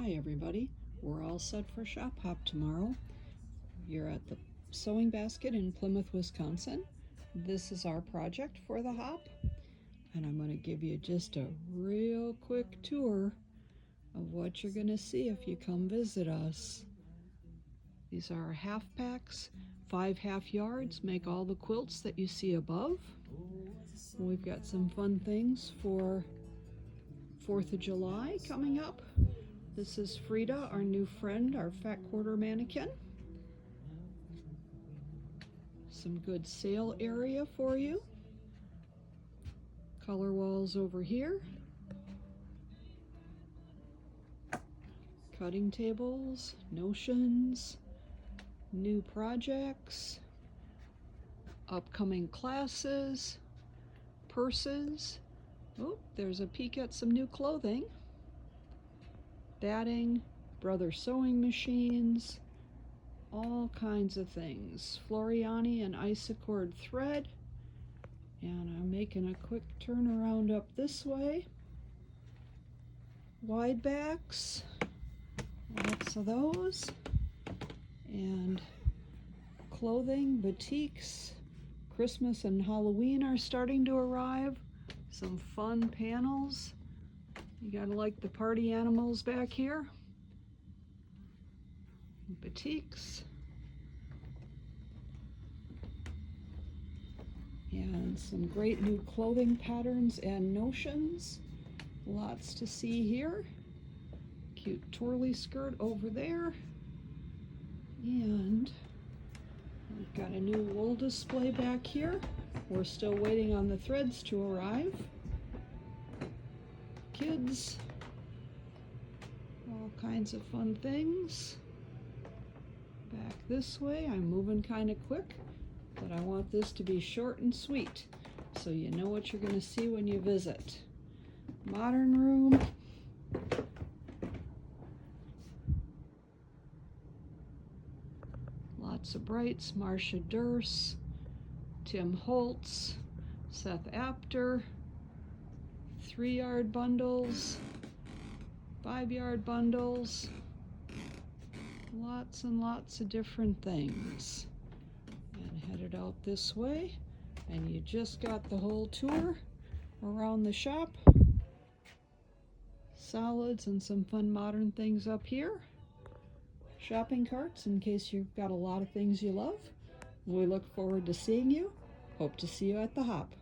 Hi everybody, we're all set for Shop Hop tomorrow. You're at the Sewing Basket in Plymouth, Wisconsin. This is our project for the hop, and I'm going to give you just a real quick tour of what you're going to see if you come visit us. These are our half packs, 5 half yards, make all the quilts that you see above. We've got some fun things for 4th of July coming up. This is Frida, our new friend, our fat quarter mannequin. Some good sale area for you. Color walls over here. Cutting tables, notions, new projects, upcoming classes, purses. Oh, there's a peek at some new clothing. Batting, brother sewing machines, all kinds of things. Floriani and Isacord thread. And I'm making a quick turn around up this way. Wide backs, lots of those. And clothing, batiks. Christmas and Halloween are starting to arrive. Some fun panels. You gotta like the party animals back here. Batiks. And some great new clothing patterns and notions. Lots to see here. Cute twirly skirt over there. And we've got a new wool display back here. We're still waiting on the threads to arrive. Kids, all kinds of fun things. Back this way, I'm moving kind of quick, but I want this to be short and sweet so you know what you're going to see when you visit. Modern room. Lots of brights. Marcia Durst, Tim Holtz, Seth Apter. 3-yard bundles, 5-yard bundles, lots and lots of different things. And headed out this way, and you just got the whole tour around the shop. Solids and some fun modern things up here. Shopping carts in case you've got a lot of things you love. We look forward to seeing you. Hope to see you at the hop.